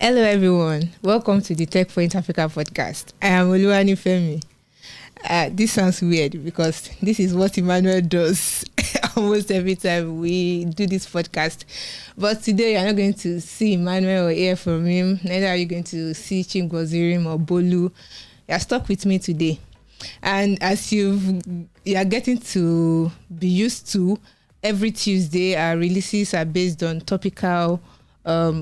Hello, everyone. Welcome to the Tech Point Africa podcast. I am Oluwanifemi. This sounds weird because this is what Emmanuel does almost every time we do this podcast. But today, you're not going to see Emmanuel or hear from him. Neither are you going to see Chimgozirim or Bolu. You're stuck with me today. And as you are getting to be used to, every Tuesday, our releases are based on topical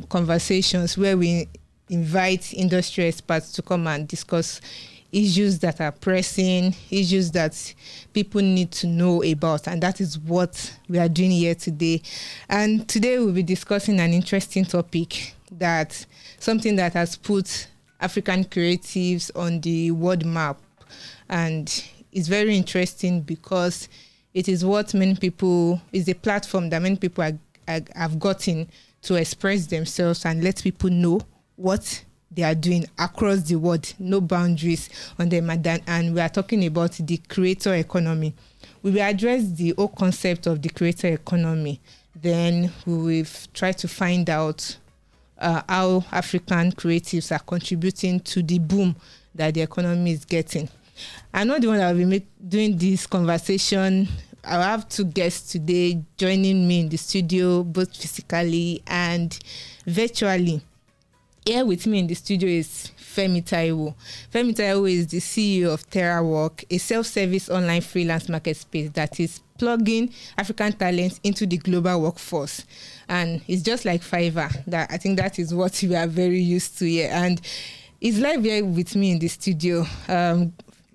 conversations where we invite industry experts to come and discuss issues that are pressing, issues that people need to know about, and that is what we are doing here today. And today we'll be discussing an interesting topic, that something that has put African creatives on the world map, and it's very interesting because it is what many people, is a platform that many people have gotten to express themselves and let people know what they are doing across the world, no boundaries on them. And we are talking about the creator economy. We will address the whole concept of the creator economy. Then we will try to find out how African creatives are contributing to the boom that the economy is getting. I'm not the one that will be doing this conversation. I have two guests today joining me in the studio, both physically and virtually. Here with me in the studio is Femi Taiwo. Femi Taiwo is the CEO of TERAWORK, a self-service online freelance market space that is plugging African talents into the global workforce. And it's just like Fiverr. I think that is what we are very used to here. And he's live here with me in the studio. Hi,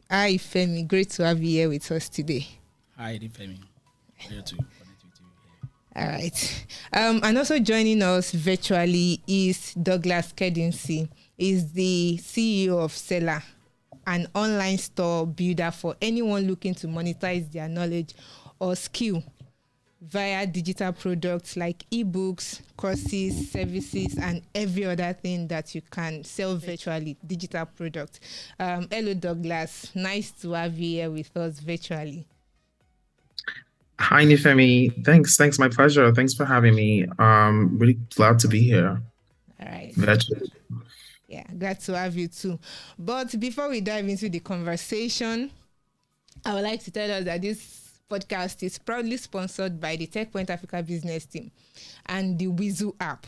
Femi. Great to have you here with us today. Hi, Femi. Here to connect with you. All right. And also joining us virtually is Douglas Kendyson. He's the CEO of Selar, an online store builder for anyone looking to monetize their knowledge or skill via digital products like ebooks, courses, services, and every other thing that you can sell virtually, digital products. Hello, Douglas. Nice to have you here with us virtually. Hi, Nifemi. Thanks. My pleasure. Thanks for having me. Really glad to be here. All right. Virtually. Yeah, glad to have you too. But before we dive into the conversation, I would like to tell us that this podcast is proudly sponsored by the Tech Point Africa business team and the Wizu app.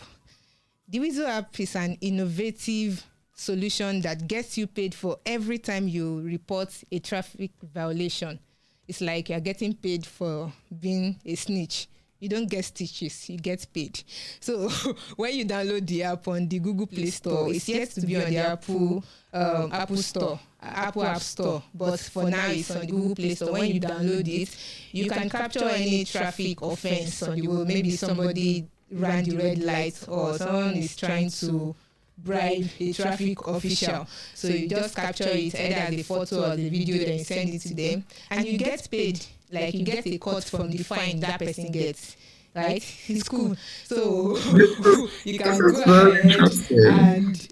The Wizu app is an innovative solution that gets you paid for every time you report a traffic violation. It's like you're getting paid for being a snitch. You don't get stitches, you get paid. So when you download the app on the Google Play Store, it's yet to be on the Apple App Store. But for now, it's on the Google Play Store. When you download it, you can capture any traffic offense on the road. Maybe somebody ran the red light or someone is trying to bribe a traffic official. So you just capture it either as a photo or the video, then you send it to them, and you get paid. Like you get a cut from the fine that person gets. Right? It's cool. So you can go ahead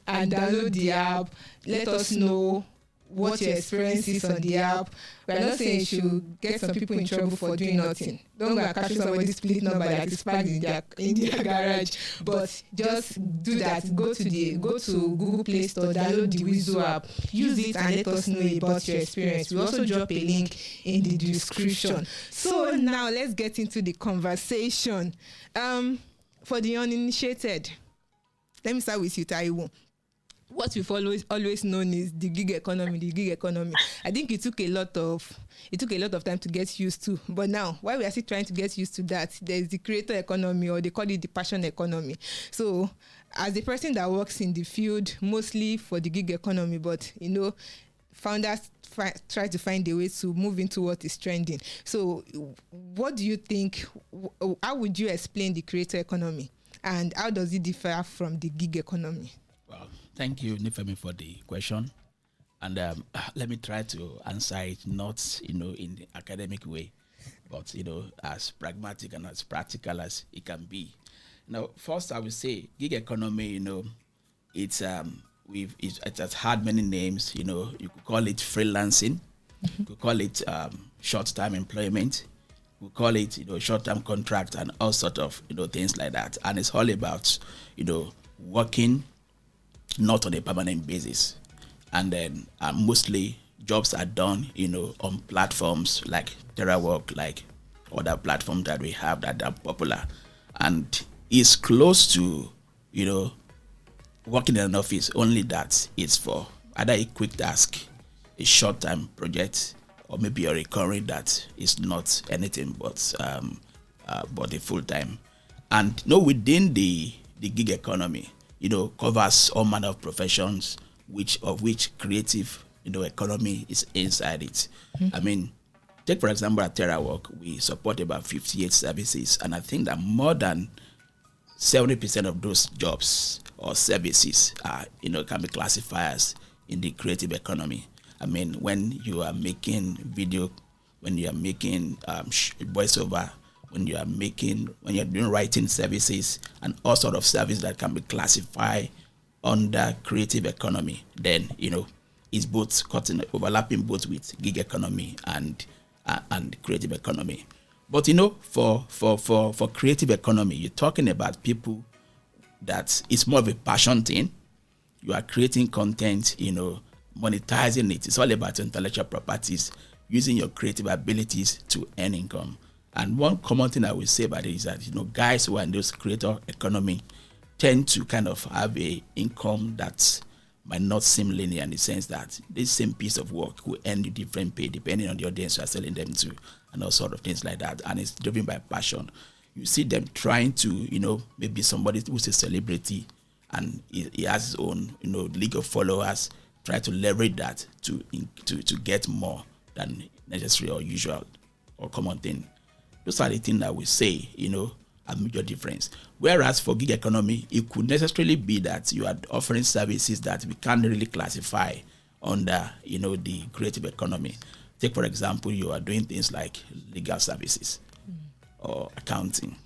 and download the app. Let us know what your experience is on the app. We're not saying you should get some people in trouble for doing nothing. Don't go and capture somebody's split number that is parked in their garage. But just do that. Go to Google Play Store, download the Wizu app, use it, and let us know about your experience. We also drop a link in the description. So now let's get into the conversation. For the uninitiated, let me start with you, Taiwo. What we've always known is the gig economy. I think it took a lot of time to get used to. But now, while we are still trying to get used to that, there's the creator economy, or they call it the passion economy. So as a person that works in the field, mostly for the gig economy, but founders try to find a way to move into what is trending. So what do you think, how would you explain the creator economy, and how does it differ from the gig economy? Well, thank you, Nifemi, for the question. And let me try to answer it not, in the academic way, but, as pragmatic and as practical as it can be. First, I would say gig economy, it has had many names. You could call it freelancing. You could call it short-term employment. You could call it, short-term contract and all sorts of, things like that. And it's all about, working not on a permanent basis. And then mostly jobs are done, on platforms like TERAWORK, like other platforms that we have that are popular. And it's close to, working in an office, only that it's for either a quick task, a short-term project, or maybe a recurring that is not anything but a full-time. And within the gig economy, covers all manner of professions, which creative, economy is inside it. I mean, take for example at TERAWORK, we support about 58 services, and I think that more than 70% of those jobs or services are, can be classified as in the creative economy. I mean, when you are making video, when you are making voiceover, when you are doing writing services and all sort of service that can be classified under creative economy, then it's both overlapping both with gig economy and creative economy. But for creative economy, you're talking about people that it's more of a passion thing. You are creating content, monetizing it. It's all about intellectual properties, using your creative abilities to earn income. And one common thing I will say about it is that, guys who are in this creator economy tend to kind of have a income that might not seem linear, in the sense that this same piece of work will earn you different pay depending on the audience you are selling them to and all sort of things like that. And it's driven by passion. You see them trying to, maybe somebody who's a celebrity and he has his own, league of followers, try to leverage that to get more than necessary or usual or common thing. Those are the things that we say, a major difference. Whereas for gig economy, it could necessarily be that you are offering services that we can't really classify under, the creative economy. Take, for example, you are doing things like legal services or accounting,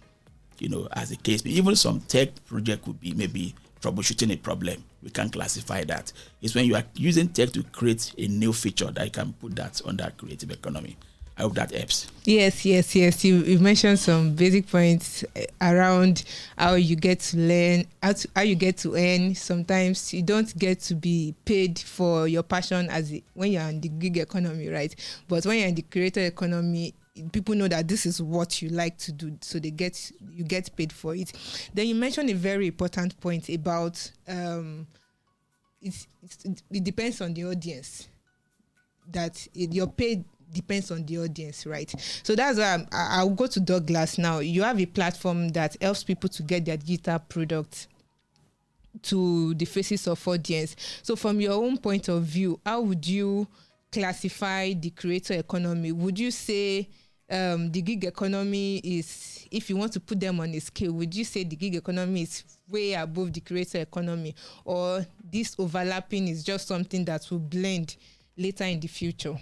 as the case. Even some tech project could be maybe troubleshooting a problem. We can classify that. It's when you are using tech to create a new feature that you can put that under creative economy. I hope that helps. Yes. You mentioned some basic points around how you get to learn, how you get to earn. Sometimes you don't get to be paid for your passion when you're in the gig economy, right? But when you're in the creator economy, people know that this is what you like to do, so you get paid for it. Then you mentioned a very important point about it depends on the audience, that your pay depends on the audience, right? So that's why I'll go to Douglas now. You have a platform that helps people to get their digital product to the faces of audience. So from your own point of view, how would you classify the creator economy? Would you say the gig economy is, if you want to put them on a scale, would you say the gig economy is way above the creator economy, or this overlapping is just something that will blend later in the future?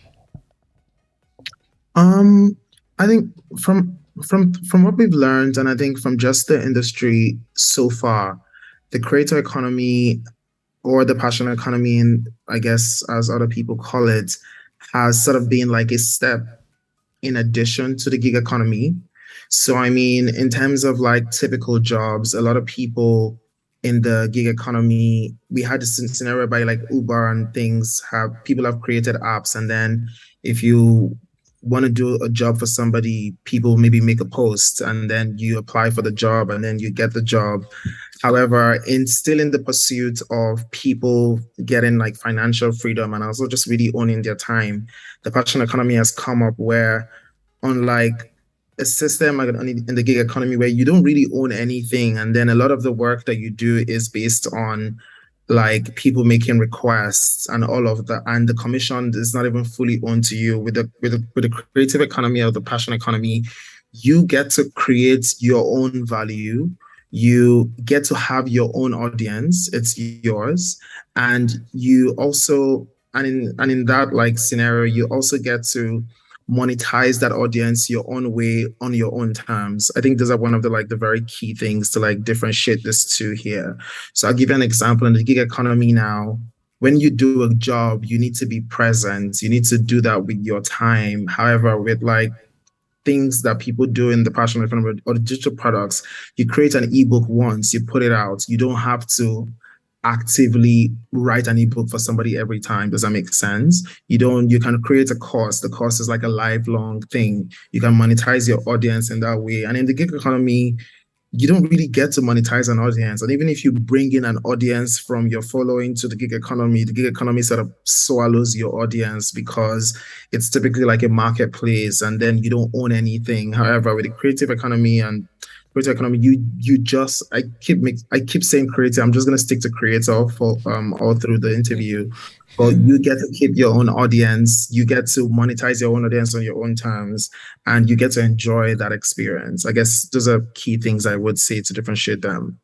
I think from what we've learned, and I think from just the industry so far, the creator economy, or the passion economy, and I guess as other people call it, has sort of been like a step in addition to the gig economy. So I mean, in terms of like typical jobs, a lot of people in the gig economy, we had this scenario by like Uber and things, people have created apps, and then if you want to do a job for somebody, people maybe make a post and then you apply for the job and then you get the job. However, still in the pursuit of people getting like financial freedom and also just really owning their time, the passion economy has come up where, unlike a system in the gig economy where you don't really own anything, and then a lot of the work that you do is based on like people making requests and all of that, and the commission is not even fully owned to you. With the creative economy or the passion economy, you get to create your own value. You get to have your own audience. It's yours, and you also, and in that like scenario, you also get to monetize that audience your own way on your own terms. I think those are one of the very key things to like differentiate this two here. So I'll give you an example. In the gig economy now, when you do a job, you need to be present. You need to do that with your time. However, with like things that people do in the passion economy or the digital products, you create an ebook once, you put it out. You don't have to actively write an ebook for somebody every time. Does that make sense? You can create a course. The course is like a lifelong thing. You can monetize your audience in that way. And in the gig economy, you don't really get to monetize an audience. And even if you bring in an audience from your following to the gig economy sort of swallows your audience because it's typically like a marketplace and then you don't own anything. However, with the creator economy, you just I keep saying creator. I'm just gonna stick to creator for all through the interview. But you get to keep your own audience, you get to monetize your own audience on your own terms, and you get to enjoy that experience. I guess those are key things I would say to differentiate them.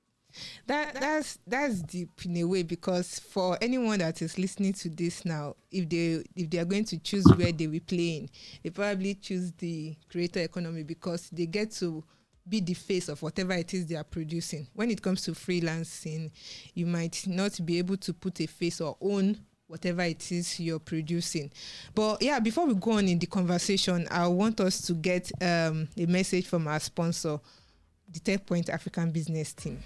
That's deep in a way, because for anyone that is listening to this now, if they are going to choose where they will play in, they probably choose the creator economy because they get to be the face of whatever it is they are producing. When it comes to freelancing, you might not be able to put a face or own whatever it is you're producing. But yeah, before we go on in the conversation, I want us to get a message from our sponsor, the TechPoint African Business Team.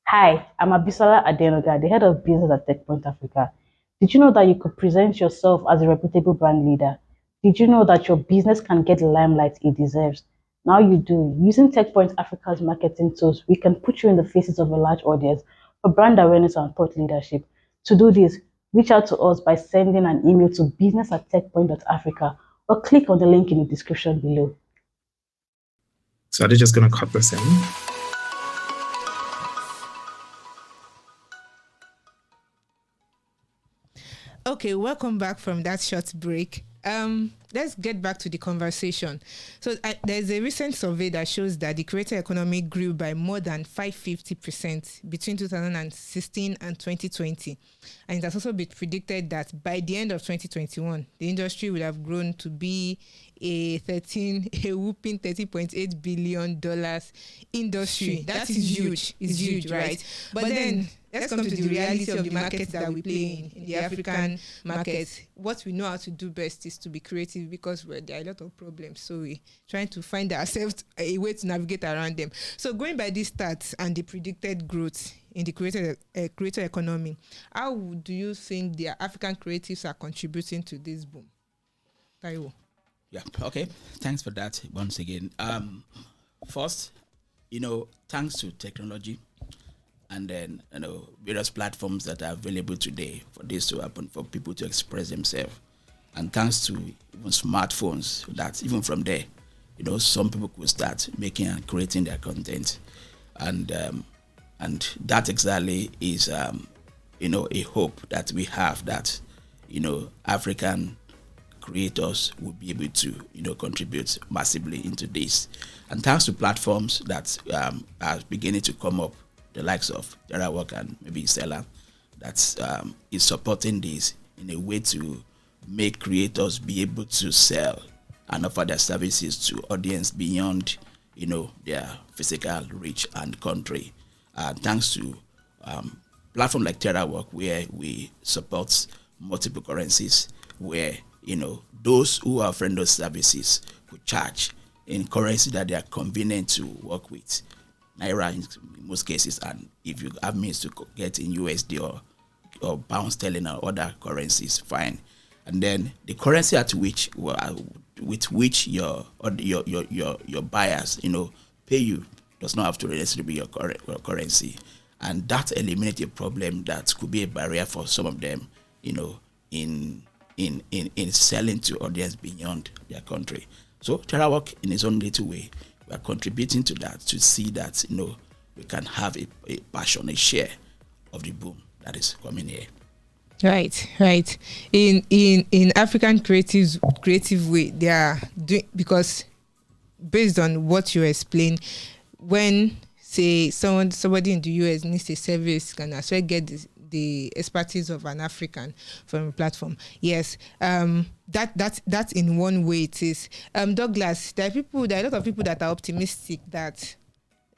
Hi, I'm Abisola Adenoga, the head of business at TechPoint Africa. Did you know that you could present yourself as a reputable brand leader? Did you know that your business can get the limelight it deserves? Now you do. Using TechPoint Africa's marketing tools, we can put you in the faces of a large audience for brand awareness and thought leadership. To do this, reach out to us by sending an email to business@techpoint.africa or click on the link in the description below. So are they just going to cut this in? Okay, welcome back from that short break. Let's get back to the conversation. So there's a recent survey that shows that the creator economy grew by more than 550% between 2016 and 2020. And it has also been predicted that by the end of 2021, the industry will have grown to be a whooping $30.8 billion industry. That is huge. It's huge, right? But then let's come to the reality of the markets that we play in the African market. What we know how to do best is to be creative, because there are a lot of problems. So we're trying to find ourselves a way to navigate around them. So going by these stats and the predicted growth in the creator economy, how do you think the African creatives are contributing to this boom? Taiwo. Yeah, okay. Thanks for that once again. First, thanks to technology and then, various platforms that are available today for this to happen, for people to express themselves. And thanks to even smartphones, that even from there, some people could start making and creating their content. And that exactly is, a hope that we have that, African creators will be able to, contribute massively into this. And thanks to platforms that are beginning to come up, the likes of TERAWORK and maybe Selar, that is supporting this in a way to make creators be able to sell and offer their services to audience beyond, their physical reach and country. Thanks to platform like TERAWORK, where we support multiple currencies, where those who are offering those services could charge in currency that they are convenient to work with, Naira in most cases, and if you have means to get in USD or pound sterling or other currencies, fine. And then the currency at which with which your buyers pay you does not have to necessarily be your currency, and that eliminates a problem that could be a barrier for some of them, in selling to audience beyond their country. So TERAWORK, in its own little way, we are contributing to that, to see that we can have a passion, a share of the boom that is coming here. Right. In African creative way, they are doing, because based on what you explained, when say somebody in the US needs a service, can as well get the expertise of an African from a platform. Yes, that's in one way it is. Douglas, there are a lot of people that are optimistic that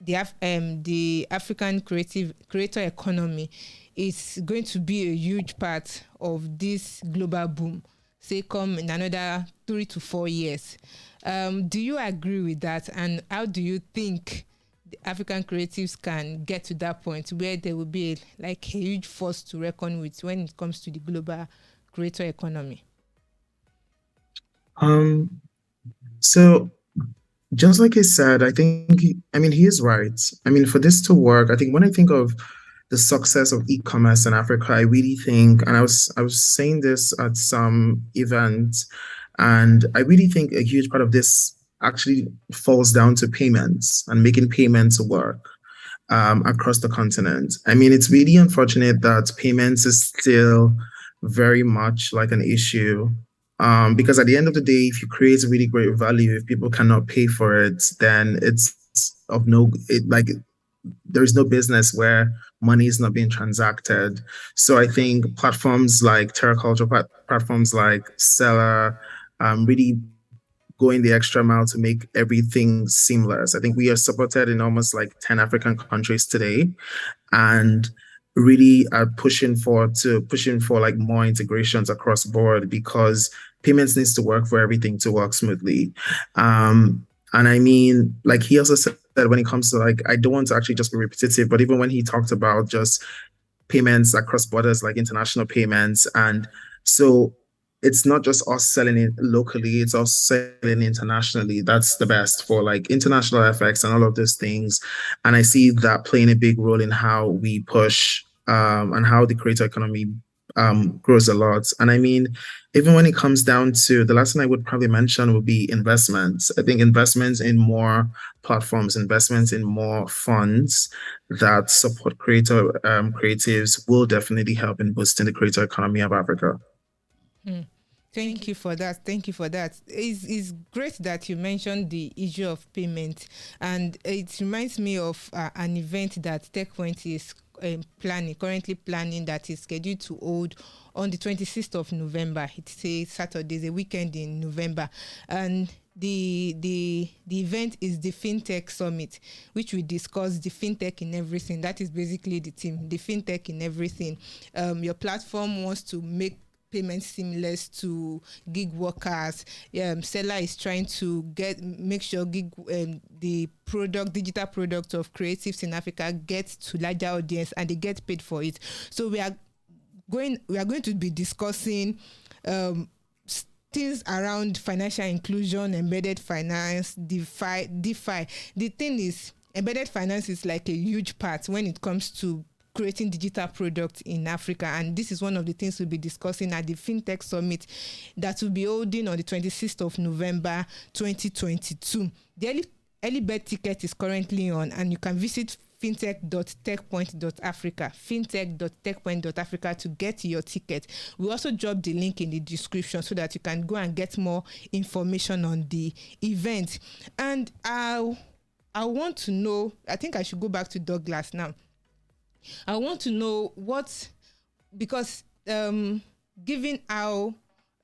the African creator economy is going to be a huge part of this global boom, say come in another 3 to 4 years. Do you agree with that? And how do you think African creatives can get to that point where there will be a huge force to reckon with when it comes to the global creator economy? So just like he said, I mean, he is right. I mean, for this to work, I think when I think of the success of e-commerce in Africa, I really think, and I was saying this at some event, and I really think a huge part of this actually falls down to payments and making payments work across the continent. I mean, it's really unfortunate that payments is still very much like an issue. Because at the end of the day, if you create really great value, if people cannot pay for it, then it's of no, like there is no business where money is not being transacted. So I think platforms like TerraCulture, platforms like Selar, really going the extra mile to make everything seamless. I think we are supported in almost like 10 African countries today, and really are pushing for like more integrations across board, because payments needs to work for everything to work smoothly. And I mean, like he also said that when it comes to, like, I don't want to actually just be repetitive, but even when he talked about just payments across borders, like international payments, and so it's not just us selling it locally, it's also selling internationally. That's the best for like international FX and all of those things. And I see that playing a big role in how we push and how the creator economy grows a lot. And I mean, even when it comes down to, the last thing I would probably mention would be investments. I think investments in more platforms, investments in more funds that support creatives will definitely help in boosting the creator economy of Africa. Thank you for that. Thank you for that. It's great that you mentioned the issue of payment, and it reminds me of an event that TechPoint is currently planning, that is scheduled to hold on the 26th of November. It's a Saturday, it's a weekend in November, and the event is the FinTech Summit, which we discuss the FinTech in everything. That is basically the theme, the FinTech in everything. Your platform wants to make payments seamless to gig workers. Selar is trying to make sure the digital product of creatives in Africa gets to larger audience and they get paid for it. So we are going to be discussing things around financial inclusion, embedded finance, DeFi. The thing is, embedded finance is like a huge part when it comes to creating digital products in Africa, and this is one of the things we'll be discussing at the FinTech Summit that will be holding on the 26th of November 2022. The early bird ticket is currently on, and you can visit fintech.techpoint.africa, fintech.techpoint.africa to get your ticket. We also drop the link in the description so that you can go and get more information on the event. And I want to know, I think I should go back to Douglas now. I want to know because given how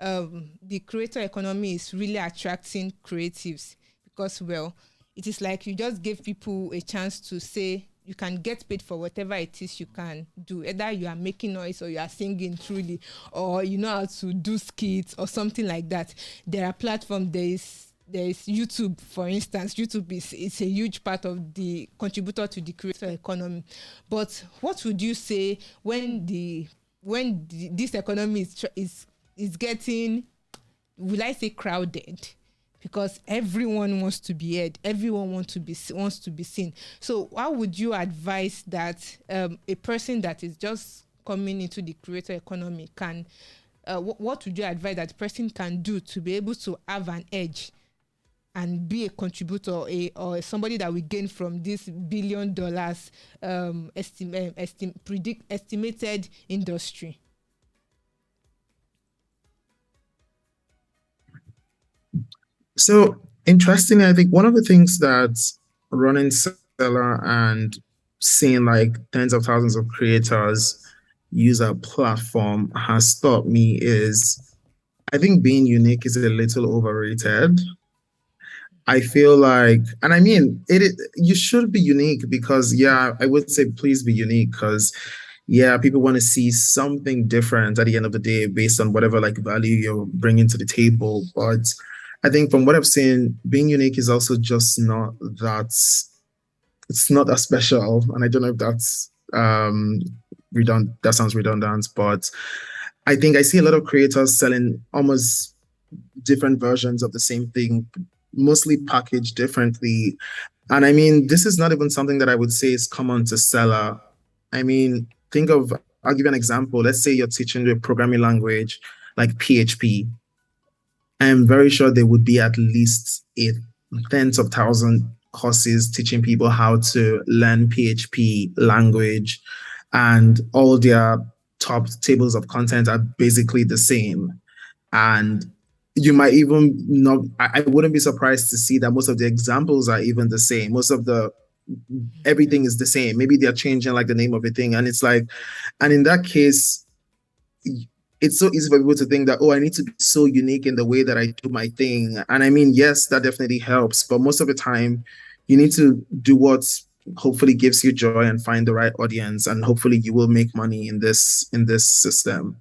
the creator economy is really attracting creatives, because, well, it is like you just give people a chance to say you can get paid for whatever it is you can do. Either you are making noise, or you are singing truly, or you know how to do skits or something like that. There are platforms, there is YouTube, for instance. YouTube is a huge part of the contributor to the creator economy. But what would you say when this economy is getting, will I say, crowded? Because everyone wants to be heard, everyone wants to be seen. So how would you advise that a person that is just coming into the creator economy can, what would you advise that person can do to be able to have an edge and be a contributor, or somebody that we gain from this $1 billion estimated industry? So interestingly, I think one of the things that running Seller and seeing like tens of thousands of creators use our platform has taught me is, I think being unique is a little overrated. I feel like, and I mean, you should be unique, because yeah, I would say please be unique, because yeah, people want to see something different at the end of the day based on whatever like value you're bringing to the table. But I think from what I've seen, being unique is also just not that it's not as special, and I don't know if that's that sounds redundant, but I think I see a lot of creators selling almost different versions of the same thing, mostly packaged differently. And I mean, this is not even something that I would say is common to Selar. I mean, I'll give you an example. Let's say you're teaching a programming language like PHP. I'm very sure there would be at least tens of thousands courses teaching people how to learn PHP language, and all their top tables of content are basically the same. And you might even not, I wouldn't be surprised to see that most of the examples are even the same. Everything is the same. Maybe they're changing like the name of a thing. And it's like, and in that case, it's so easy for people to think that, oh, I need to be so unique in the way that I do my thing. And I mean, yes, that definitely helps. But most of the time, you need to do what hopefully gives you joy and find the right audience. And hopefully you will make money in this system.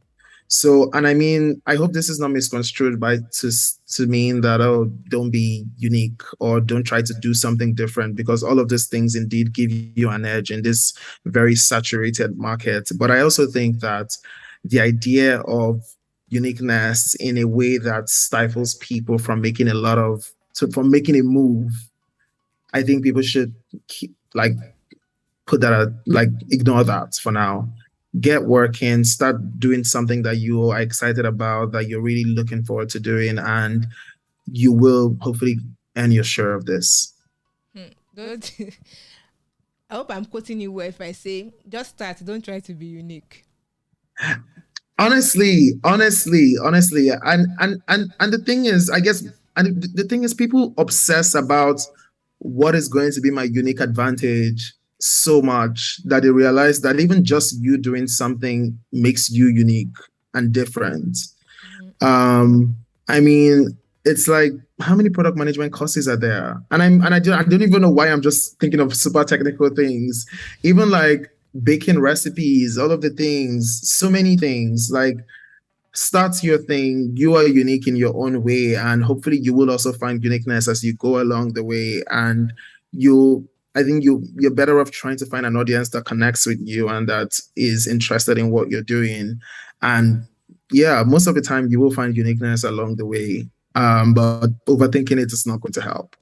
So, and I mean, I hope this is not misconstrued to mean that, oh, don't be unique or don't try to do something different, because all of these things indeed give you an edge in this very saturated market. But I also think that the idea of uniqueness in a way that stifles people from making from making a move, I think people should ignore that for now. Get working, start doing something that you are excited about, that you're really looking forward to doing, and you will hopefully earn your share of this. I hope I'm quoting you well if I say, just start, don't try to be unique. Honestly, and the thing is, I guess, and the thing is, people obsess about what is going to be my unique advantage so much that they realize that even just you doing something makes you unique and different. I mean, it's like, how many product management courses are there? And I don't even know why I'm just thinking of super technical things. Even like baking recipes, all of the things, so many things. Like, start your thing. You are unique in your own way, and hopefully you will also find uniqueness as you go along the way. And I think you're better off trying to find an audience that connects with you and that is interested in what you're doing. And yeah, most of the time you will find uniqueness along the way. But overthinking it is not going to help.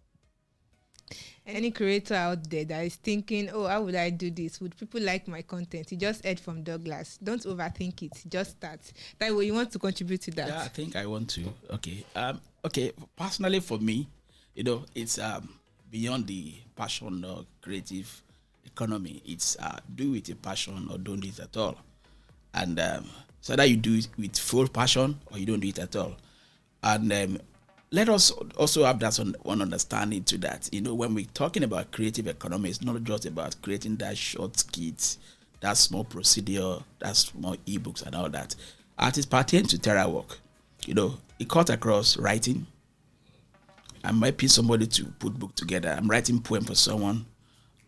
Any creator out there that is thinking, oh, how would I do this? Would people like my content? You just heard from Douglas. Don't overthink it. Just start. Taiwo, you want to contribute to that? Yeah, I think I want to. Okay. Personally, for me, it's beyond the passion or creative economy. It's do with a passion or don't do it at all. And so that you do it with full passion or you don't do it at all. And let us also have that one understanding to that. When we're talking about creative economy, it's not just about creating that short skits, that small procedure, that small ebooks and all that. Artists pertain to TERAWORK. It cuts across writing. I'm helping somebody to put book together. I'm writing poem for someone.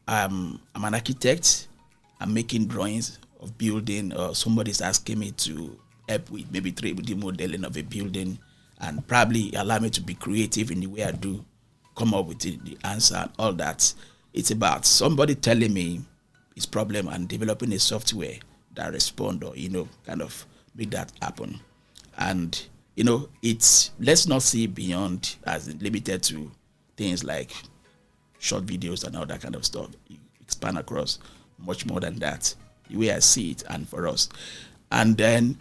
I'm an architect. I'm making drawings of building, or somebody's asking me to help with maybe 3D modeling of a building, and probably allow me to be creative in the way I do, come up with the answer and all that. It's about somebody telling me his problem and developing a software that respond or, kind of make that happen. And, it's, let's not see beyond as limited to things like short videos and all that kind of stuff. You expand across much more than that, the way I see it and for us. And then,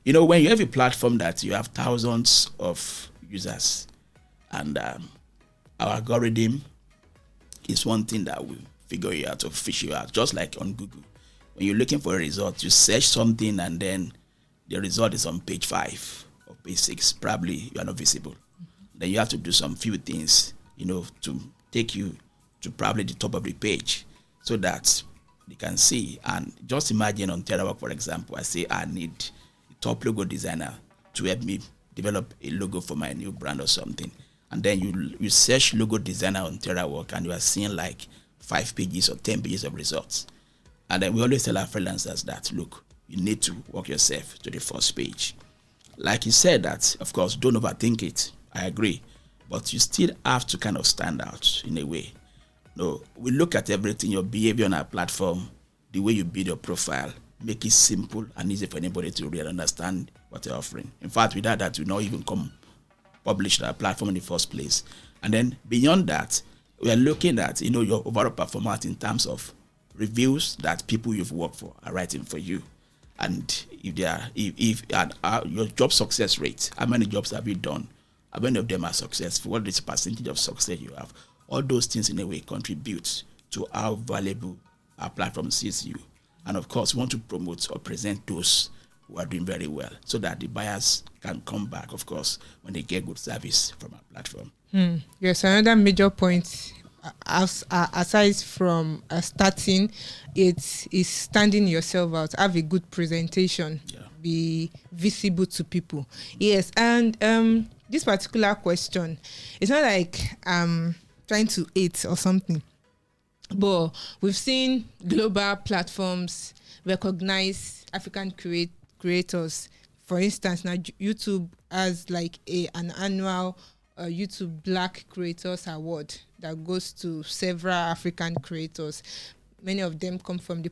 when you have a platform that you have thousands of users, and our algorithm is one thing that will figure you out or fish you out, just like on Google. When you're looking for a result, you search something and then the result is on page 5 or page 6. Probably you are not visible. Then you have to do some few things, to take you to probably the top of the page so that they can see. And just imagine on TERAWORK, for example, I say I need top logo designer to help me develop a logo for my new brand or something. And then you search logo designer on TERAWORK and you are seeing like 5 pages or 10 pages of results. And then we always tell our freelancers that, look, you need to walk yourself to the first page. Like you said that, of course, don't overthink it. I agree. But you still have to kind of stand out in a way. No, we look at everything, your behavior on our platform, the way you build your profile, make it simple and easy for anybody to really understand what you're offering. In fact, without that, we not even come publish our platform in the first place. And then beyond that, we are looking at, your overall performance in terms of reviews that people you've worked for are writing for you. And if they are, if your job success rate, how many jobs have you done? How many of them are successful? What is the percentage of success you have? All those things in a way contribute to how valuable our platform sees you. And of course, we want to promote or present those who are doing very well so that the buyers can come back, of course, when they get good service from our platform. Yes, another major point, aside from starting, it is standing yourself out, have a good presentation, be visible to people. Yes, and this particular question, it's not like trying to hate or something, but we've seen global platforms recognize African creators. For instance, now YouTube has like an annual YouTube Black Creators Award that goes to several African creators. Many of them come from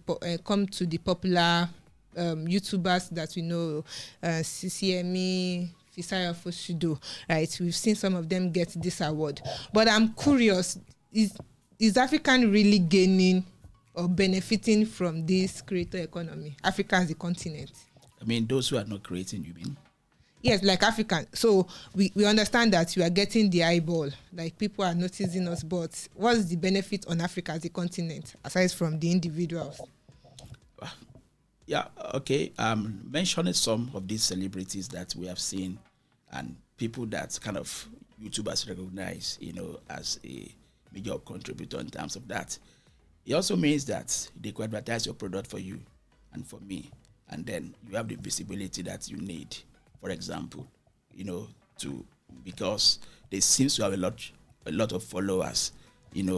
come to the popular YouTubers that we know, CCME, Fisayo Foshido, right? We've seen some of them get this award. But I'm curious, is African really gaining or benefiting from this creator economy? Africa as a continent. I mean, those who are not creating, you mean? Yes, like African. So we understand that we are getting the eyeball, like people are noticing us, but what's the benefit on Africa as a continent, aside from the individuals? Yeah, okay. Mentioning some of these celebrities that we have seen and people that kind of YouTubers recognize, as a major contributor in terms of that. It also means that they could advertise your product for you and for me, and then you have the visibility that you need. For example, because they seem to have a lot of followers,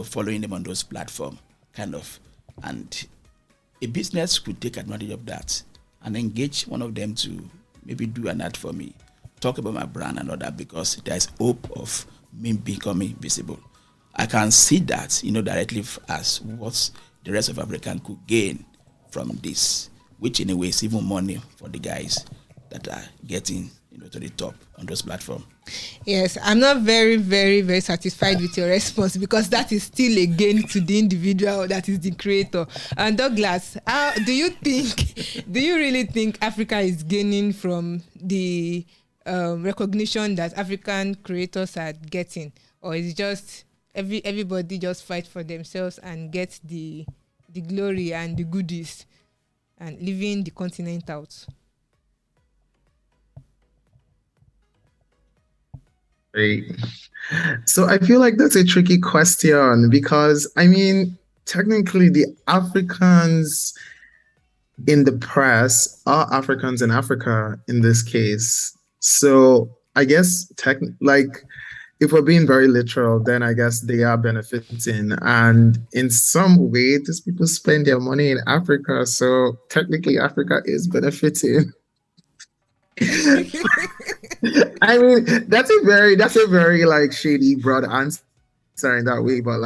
following them on those platforms, kind of, and a business could take advantage of that and engage one of them to maybe do an ad for me, talk about my brand and all that, because there's hope of me becoming visible. I can see that, directly as what the rest of Africa could gain from this, which in a way is even money for the guys that are getting, to the top on those platforms. Yes, I'm not very, very, very satisfied with your response, because that is still a gain to the individual that is the creator. And Douglas, do you really think Africa is gaining from the recognition that African creators are getting, or is it just everybody just fight for themselves and get the glory and the goodies and leaving the continent out? Right. So I feel like that's a tricky question because, I mean, technically the Africans in the press are Africans in Africa in this case. So I guess if we're being very literal, then I guess they are benefiting. And in some way, these people spend their money in Africa. So technically Africa is benefiting. I mean, that's a very like shady, broad answer in that way, but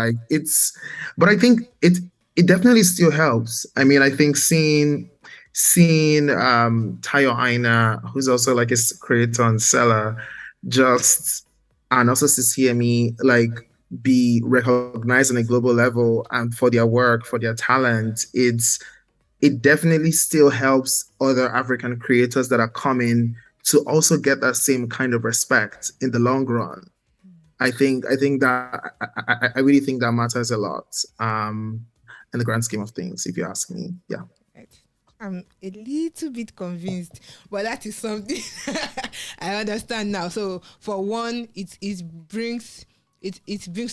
but I think it definitely still helps. I mean, I think seeing Tayo Aina, who's also like a creator on Selar, and also CCME, like be recognized on a global level and for their work, for their talent, it definitely still helps other African creators that are coming to also get that same kind of respect in the long run. I really think that matters a lot in the grand scheme of things, if you ask me. Yeah. I'm a little bit convinced, but that is something I understand now. So for one, it brings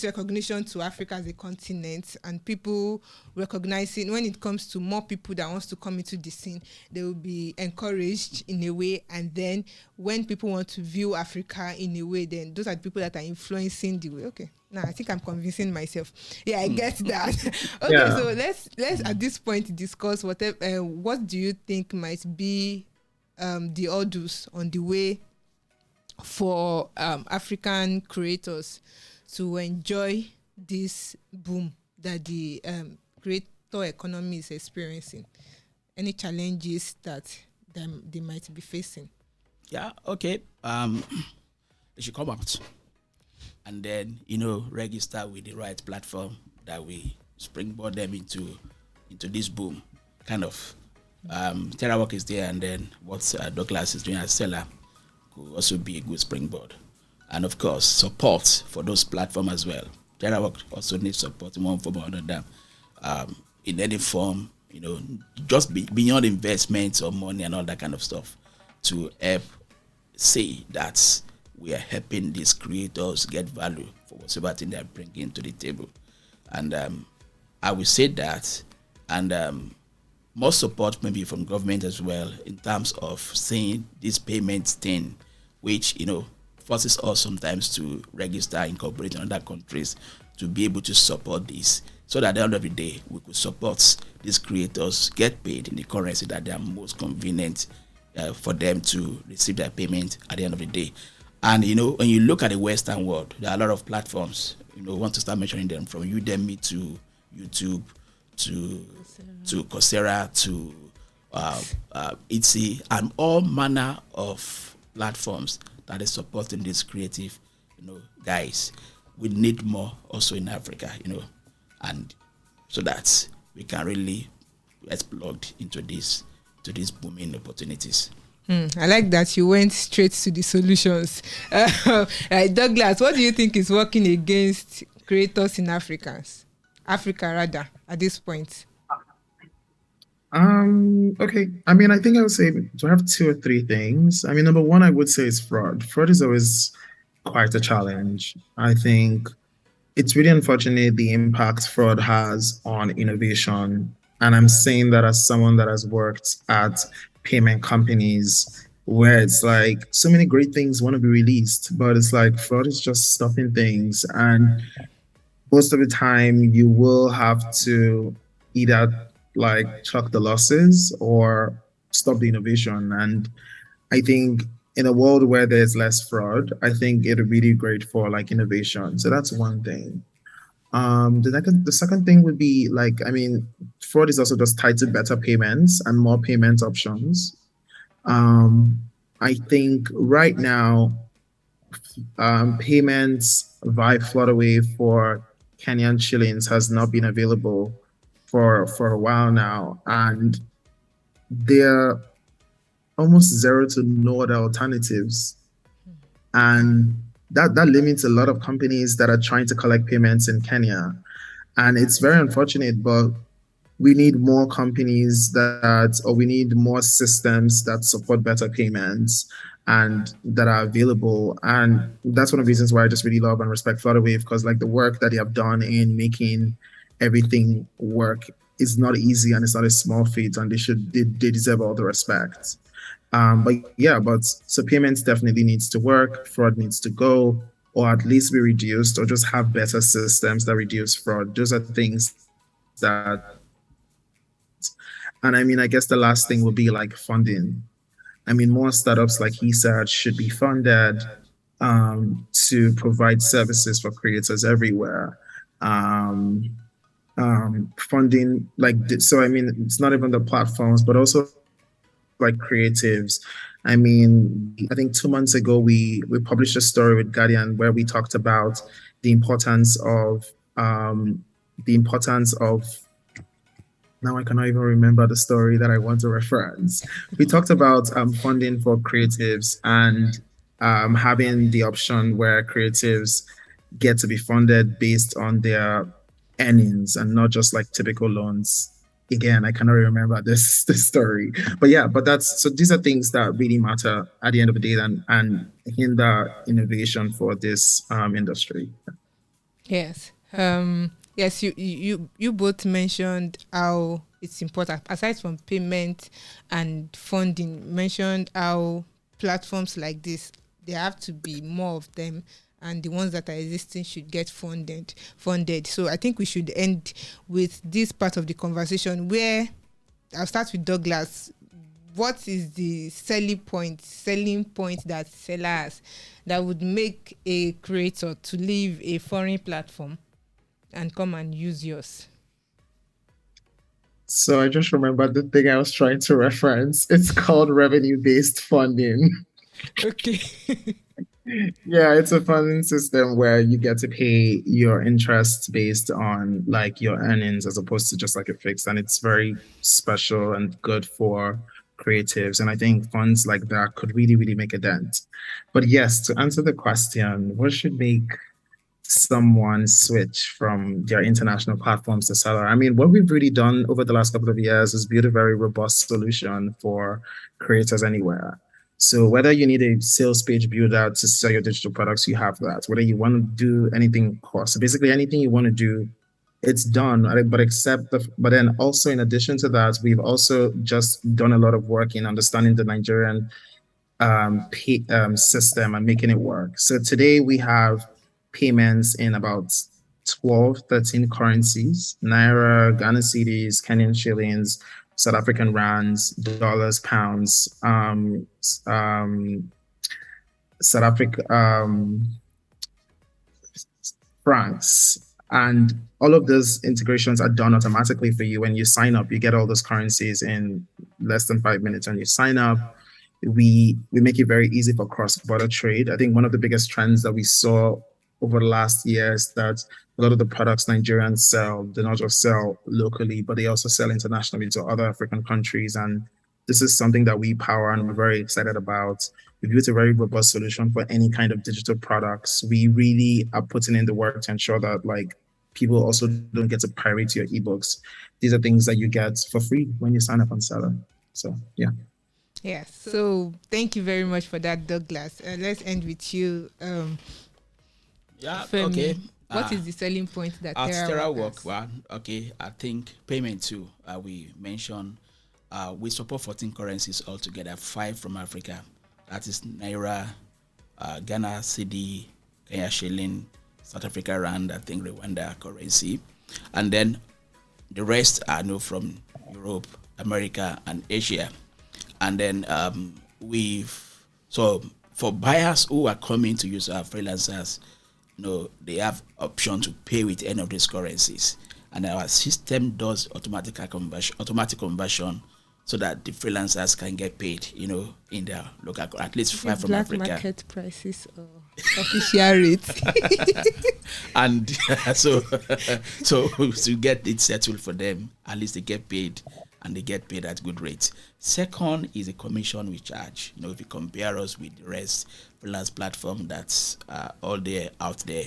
recognition to Africa as a continent, and people recognizing when it comes to more people that wants to come into the scene, they will be encouraged in a way. And then when people want to view Africa in a way, then those are the people that are influencing the way. Okay, now I think I'm convincing myself. Yeah, I get that. Okay, yeah. So let's at this point discuss what do you think might be the odds on the way for African creators to enjoy this boom that the creator economy is experiencing? Any challenges that they might be facing? Yeah, okay. They should come out and then, register with the right platform that we springboard them into this boom. Kind of. TERAWORK is there, and then what Douglas is doing at Selar could also be a good springboard. And of course, support for those platforms as well. TERAWORK also needs support in one form or another, in any form, just beyond investments or money and all that kind of stuff, to help say that we are helping these creators get value for whatever thing they're bringing to the table. And I will say that, and more support maybe from government as well in terms of seeing this payment thing, which, forces us sometimes to register, incorporate in other countries to be able to support this, so that at the end of the day, we could support these creators, get paid in the currency that they are most convenient for them to receive their payment at the end of the day. And, when you look at the Western world, there are a lot of platforms, want to start mentioning them, from Udemy to YouTube to Coursera to Etsy, and all manner of platforms that is supporting these creative, guys. We need more also in Africa, and so that we can really get plugged into these booming opportunities. I like that you went straight to the solutions. Douglas, what do you think is working against creators in Africa at this point? Okay. I mean, I think I would say, do I have 2 or 3 things? I mean, number one, I would say is fraud. Fraud is always quite a challenge. I think it's really unfortunate the impact fraud has on innovation. And I'm saying that as someone that has worked at payment companies, where it's like so many great things want to be released, but it's like fraud is just stopping things. And most of the time you will have to either like chuck the losses or stop the innovation. And I think in a world where there's less fraud, I think it'll be really great for like innovation. So that's one thing. The second thing would be like, I mean, fraud is also just tied to better payments and more payment options. I think right now, payments via Flutterwave for Kenyan shillings has not been available for a while now, and there are almost zero to no other alternatives, and that limits a lot of companies that are trying to collect payments in Kenya, and it's very unfortunate. But we need more companies or we need more systems that support better payments and that are available. And that's one of the reasons why I just really love and respect Flutterwave, because like the work that they have done in making everything work is not easy, and it's not a small feat, and they deserve all the respect. But so payments definitely needs to work, fraud needs to go, or at least be reduced, or just have better systems that reduce fraud. Those are things that, and I mean, I guess the last thing will be like funding. I mean, more startups, like he said, should be funded to provide services for creators everywhere. Funding, so I mean, it's not even the platforms, but also like creatives. I mean, I think 2 months ago we published a story with Guardian where we talked about the importance of now I cannot even remember the story that I want to reference. We talked about funding for creatives and having the option where creatives get to be funded based on their earnings and not just like typical loans. Again, I cannot remember this story, but these are things that really matter at the end of the day and hinder innovation for this industry. Yes. Yes, you both mentioned how it's important, aside from payment and funding, mentioned how platforms like this, there have to be more of them, and the ones that are existing should get funded. So I think we should end with this part of the conversation where I'll start with Douglas. What is the selling point that Selar has that would make a creator to leave a foreign platform and come and use yours? So I just remembered the thing I was trying to reference. It's called revenue-based funding. Okay. Yeah, it's a funding system where you get to pay your interest based on like your earnings as opposed to just like a fixed. And it's very special and good for creatives. And I think funds like that could really, really make a dent. But yes, to answer the question, what should make someone switch from their international platforms to Selar? I mean, what we've really done over the last couple of years is build a very robust solution for creators anywhere. So whether you need a sales page builder to sell your digital products, you have that. Whether you want to do anything cost, so basically anything you want to do, it's done. But then also in addition to that, we've also just done a lot of work in understanding the Nigerian system and making it work. So today we have payments in about 12, 13 currencies: Naira, Ghana cedis, Kenyan shillings, South African rands, dollars, pounds, South Africa, francs. And all of those integrations are done automatically for you when you sign up. You get all those currencies in less than 5 minutes when you sign up. We make it very easy for cross-border trade. I think one of the biggest trends that we saw over the last year is that a lot of the products Nigerians sell, they not just sell locally, but they also sell internationally to other African countries. And this is something that we power and we're very excited about. We built a very robust solution for any kind of digital products. We really are putting in the work to ensure that like people also don't get to pirate your ebooks. These are things that you get for free when you sign up on Selar. So yeah. Yes. So thank you very much for that, Douglas. Let's end with you. Yeah. Femi, Okay. what is the selling point that at TERAWORK has? Well, okay, I think payment too. We mentioned we support 14 currencies altogether, 5 from Africa. That is Naira, Ghana cedi, Kenya shilling, South Africa rand, I think Rwanda currency, and then the rest are from Europe, America, and Asia. And then so for buyers who are coming to use our freelancers, they have option to pay with any of these currencies, and our system does automatic conversion so that the freelancers can get paid, in their local, at least 5 from Black Africa. market prices or official rates. And so to get it settled for them, at least they get paid, and they get paid at good rates. Second is a commission we charge. If you compare us with the rest freelance platform that's all there out there,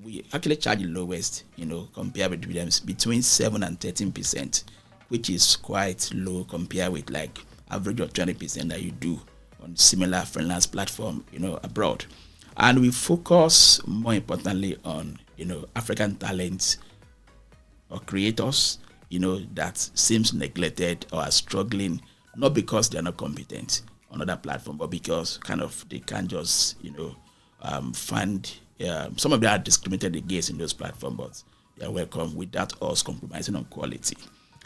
we actually charge the lowest. Compared with them, between 7 and 13%, which is quite low compared with like average of 20% that you do on similar freelance platform, abroad. And we focus more importantly on African talents or creators that seems neglected or are struggling, not because they're not competent on other platform, but because kind of they can't just find some of them are discriminated against in those platforms, but they are welcome without us compromising on quality.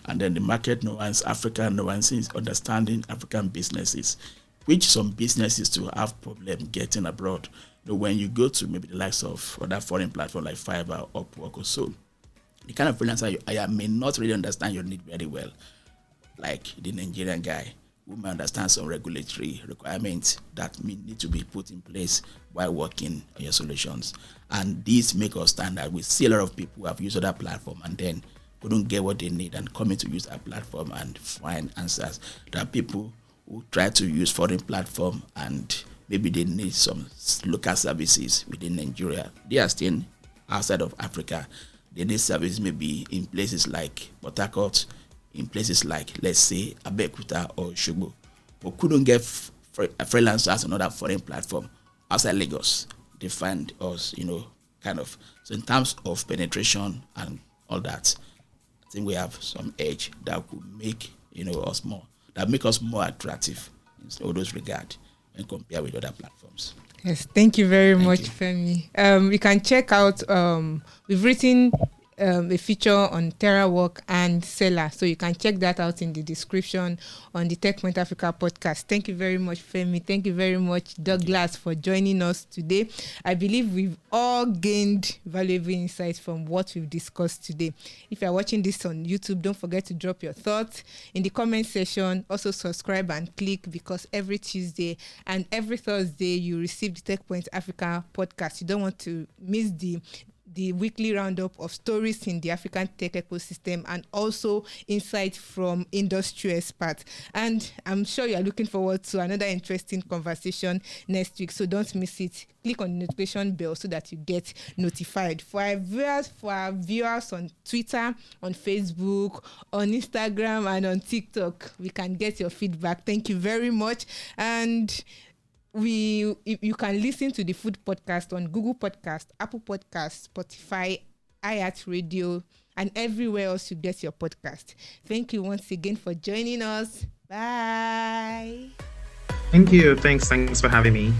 And then the market nuance, African nuances, understanding African businesses, which some businesses to have problem getting abroad. When you go to maybe the likes of other foreign platforms like Fiverr, Upwork or so, the kind of freelancer I may not really understand your need very well, like the Nigerian guy who may understand some regulatory requirements that need to be put in place while working on your solutions. And these make us stand out. We see a lot of people who have used other platform and then couldn't get what they need and coming to use our platform and find answers. There are people who try to use foreign platform and maybe they need some local services within Nigeria. They are still outside of Africa. They need services maybe in places like Port Harcourt, in places like, let's say, Abeokuta or Osogbo, but couldn't get freelancers on another foreign platform outside Lagos. They find us, kind of. So in terms of penetration and all that, I think we have some edge that could make us more attractive in all those regards and compare with other platforms. Yes, thank you very much, Femi. You can check out, we've written a feature on TERAWORK and Selar. So you can check that out in the description on the Tech Point Africa podcast. Thank you very much, Femi. Thank you very much, Douglas, for joining us today. I believe we've all gained valuable insights from what we've discussed today. If you're watching this on YouTube, don't forget to drop your thoughts in the comment section. Also subscribe and click, because every Tuesday and every Thursday you receive the Tech Point Africa podcast. You don't want to miss the weekly roundup of stories in the African tech ecosystem and also insights from industry experts. And I'm sure you're looking forward to another interesting conversation next week, so don't miss it. Click on the notification bell so that you get notified. For our viewers on Twitter, on Facebook, on Instagram, and on TikTok, we can get your feedback. Thank you very much. And you can listen to the Food Podcast on Google Podcast, Apple Podcast, Spotify, iHeartRadio, and everywhere else you get your podcast. Thank you once again for joining us. Bye. Thank you. Thanks for having me.